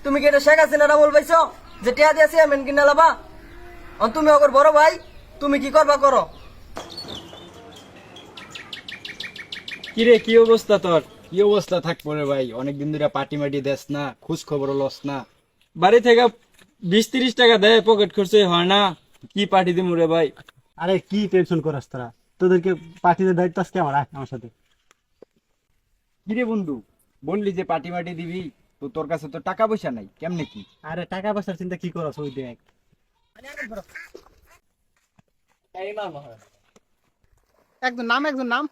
তুমি কি এটা শেখ হাসিনারা বলবাইছো যে টিয়া দিয়া চেয়ারম্যান কিনা লাবা? তুমি ওগর বড় ভাই, তুমি কি করবা করো। কিরে কি অবস্থা তোর? কি অবস্থা থাকবো রে ভাই, অনেকদিন ধরে পার্টি মাটি দেস না, খোঁজ খবর লস না। বাড়ি থেকে 20-30 টাকা দেয়, পকেট খরচে হয় না, কি পার্টি দিমু রে ভাই। আরে কি টেনশন করাস তোরা, তোদেরকে পার্টিতে দায়িত্ব আজকে আমার সাথে। কিরে বন্ধু, বললি যে পার্টি মাটি দিবি, তো তোর কাছে তো টাকা পয়সা নাই, কেমনে কি? আরে টাকা পয়সার চিন্তা কি করছ, ওই দেখ একজন নাম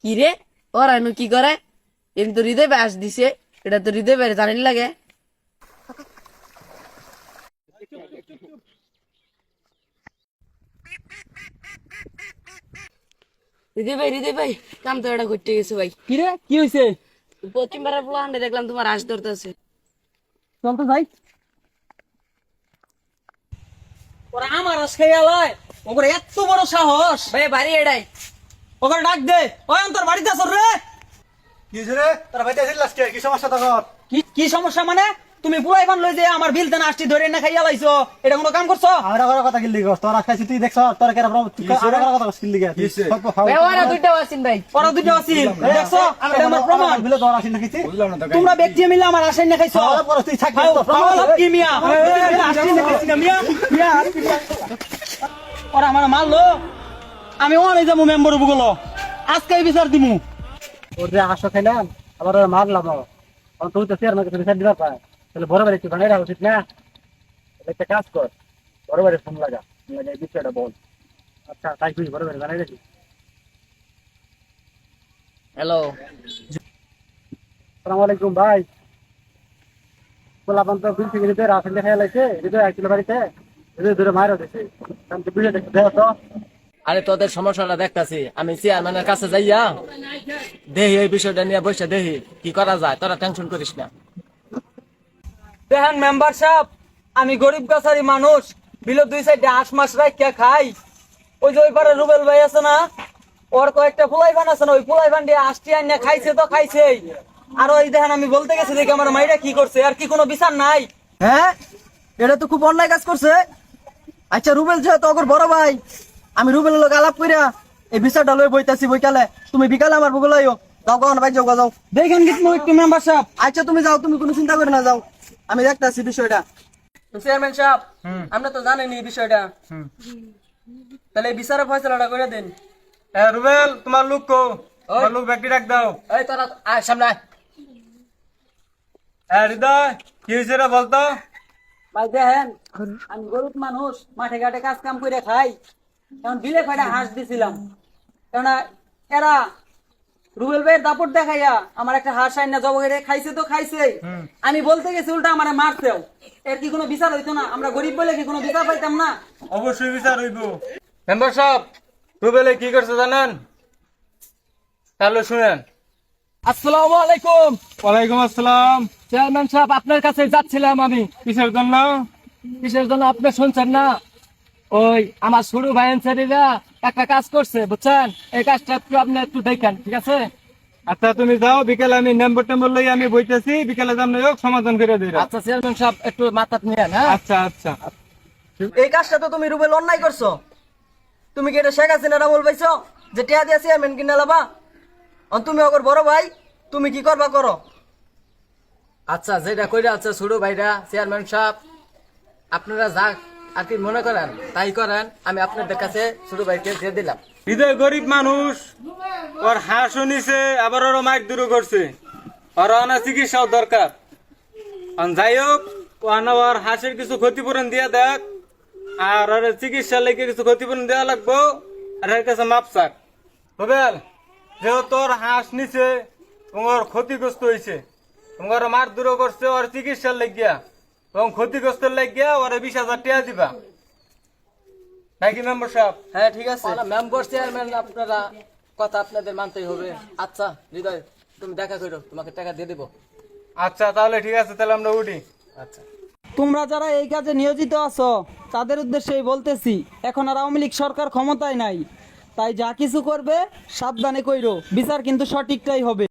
কি রে ওরা নু কি করে? এম তো হৃদয় ব্যাস দিছে, এটা তো হৃদয় বেড়ে জানি লাগে। হৃদয় ভাই কাম তো এটা করতে গেছে ভাই। কি রে কি হইছে? পশ্চিমবারের প্লান্টে দেখলাম তোমার হাঁস ধরতেছে। চল তো যাই। ওরা আমার আজ খেয়ে লয়, ওগর এত বড় সাহস। ভাই বাড়ি এটাই ওগর ডাক দে, ওই অন্তর বাড়িতে আসর রে। কি রে, তোরা বাইতে আসিল আজকে, কি সমস্যা তোর? কি সমস্যা মানে? তুমি বুড়াই বান লই যে আমার বিল দেন আসটি ধরে না খাইয়া লাইছো, এটা কোনো কাম করছো? আমরা করার কথা কিল্লি গছ, তোরা খাইছিস তুই দেখছ, তোরা কেন আমরা করার কথা কিল্লি গেছে। ভাই ওরা দুইটা আছেন ভাই। ওরা দুটো আছিল, দেখছো? এটা আমার প্রমাণ। বিলে তোরা আসিস না কিছু। বুঝলাম না তো তোমরা ব্যক্তি মিলে আমার আশাই না খাইছো। তোরা পরে তুই থাকবি তো, প্রমাণ কি মিয়া? আসছি না খাইছি না মিয়া। ওরা আমার মারলো, আমি ওরে যাবো মেম্বার বুগলো, আজকে বিচার দিমু। ওরে আসো খাইলাম, আবার ওরা মারলাম। তুই তো চেয়ারম্যান কাছে বিচার দিবার পায়, তাহলে বড় বাড়ি একটু বানাই রাখা উচিত না? একটা কাজ কর, বড় বাড়ি ফোন লাগা, এই বিষয়টা বল। আচ্ছা তাই তুই বড় বাড়ি বানাই রাখি। হ্যালো আসসালামু আলাইকুম ভাই। পোলাপান তো বিল থেকে দিতে রাশন দেখা লাইছে, হৃদয় আসছিল বাড়িতে, হৃদয় ধরে মারও দিছে। আমি তো বুঝে দেখতে দেখো তো। আরে তোদের সমস্যাটা দেখতাছি, আমি চেয়ারম্যানের কাছে যাইয়া দেহি এই বিষয়টা নিয়ে বসে দেহি কি করা যায়, তোরা টেনশন করিস না। দেখেন মেম্বার সাহেব, আমি গরিব গাছারি মানুষ, বিলো দুই সাইডে হাঁস মাস রাখিয়া খাই। ওই যে ওই পারে রুবেল ভাই আছে না, ওর কয়েকটা ফুলাই ফান আছে না, ওই ফুলাই ফান দিয়ে আসটি আইনা খাইছে তো খাইছেই। আর ওই দেখেন আমি বলতে গেছি দেখি আমার মাইরা কি করছে, আর কি কোনো বিচার নাই? হ্যাঁ, এটা তো খুব অন্যায় কাজ করছে। আচ্ছা রুবেল যেহেতু ওর বড় ভাই, আমি রুবেলের লোক আলাপ কইরা এই বিচারটা লই বইতাছি বইকালে, তুমি বিকালে আমার বুকে লইও। যাও কোন ভাই যাও যাও, দেখেন কিন্তু একটু মেম্বার সাহেব। আচ্ছা তুমি যাও, তুমি কোনো চিন্তা করে না, যাও আমি দেখতাছি বিষয়টা। চেয়ারম্যান সাহেব, আমরা তো জানেন এই বিষয়টা, তাহলে এই বিচারের ফয়সালাটা করে দেন। রুবেল, তোমার লোক কো? তোমার লোক ব্যক্তি ডাক দাও। এই তোরা আয় সামনে আয়। হৃদয়, কি হয়েছে রে বলতো? ভাই দেখেন, আমি গরিব মানুষ, মাঠে ঘাটে কাজ কাম করে খাই, এখন বিলে কয়টা হাঁস দিছিলাম, কেননা এরা রুবেল ভাইয়ের দাপট দেখাইয়া আমার একটা হাঁস আইনা জব করে খাইছে তো খাইছেই, আমি বলতে গেছি উল্টা আমারে মারছেও। এর কি কোনো বিচার হইতো না? আমরা গরিব বলে কি কোনো বিচার পাইতাম না? অবশ্যই বিচার হইব। মেম্বার সাহেব, রুবেলে কি করছে জানেন? তাহলে শুনেন। আসসালামু আলাইকুম। ওয়ালাইকুম আসসালাম। চেয়ারম্যান সাহেব, আপনার কাছে যাচ্ছিলাম আমি। কিসের জন্য? কিসের জন্য আপনি শুনছেন না? ওই আমার ছোট ভাই আনসারিরা একটা কাজ করছে বুঝছেন, এই কাজটা একটু আপনি একটু দেখেন, ঠিক আছে? আচ্ছা তুমি যাও, বিকেলে আমি নম্বর টেম্বর লই আমি বইতেছি, বিকেলে যাম হোক সমাধান করে দিই। আচ্ছা চেয়ারম্যান সাহেব, একটু মাথা নিয়েন। হ্যাঁ, আচ্ছা আচ্ছা। এই কাজটা তো তুমি রুবেল অন্যায় করছো। তুমি কি এটা শেখ হাসিনারা বলবাইছো যে টিয়া দিয়া চেয়ারম্যান কিনা লাবা? তুমি ওগর বড় ভাই, তুমি কি করবা করো। আচ্ছা যেটা কইরা আছে ছোট ভাইরা চেয়ারম্যান সাহেব, আপনারা যা আর কি মনে করেন তাই করেন, আমি আপনাদের কাছে ছোট ভাইকে দিয়ে দিলাম। হৃদয় গরিব মানুষ, ওর হাঁসও নিছে, আবার ওর মাইক দূর করছে, ওর অনা চিকিৎসাও দরকার। যাই হোক, ওর হাঁসের কিছু ক্ষতিপূরণ দিয়া দেখ, আর ওর চিকিৎসা লেগে কিছু ক্ষতিপূরণ দেওয়া লাগবো, আর এর কাছে মাপ চাক। রুবেল, যেহেতু তোর হাঁস নিছে তোমার ক্ষতিগ্রস্ত হয়েছে, তোমার মার দূর করছে, ওর চিকিৎসার লাগিয়া এবং ক্ষতিগ্রস্তের লাগিয়া ওরা 20,000 টাকা দিবা নাকি মেম্বার সাহেব? হ্যাঁ ঠিক আছে মেম্বার চেয়ারম্যান, আপনারা কথা আপনাদের মানতেই হবে। আচ্ছা হৃদয়, তুমি দেখা করো, তোমাকে টাকা দিয়ে দেবো। আচ্ছা তাহলে ঠিক আছে, তাহলে আমরা উঠি। আচ্ছা তোমরা যারা এই কাজে নিয়োজিত আছো তাদের উদ্দেশ্যেই বলতেছি, এখন আর আওয়ামী লীগ সরকার ক্ষমতায় নাই, তাই যা কিছু করবে সাবধানে কইরো, বিচার কিন্তু সঠিকটাই হবে।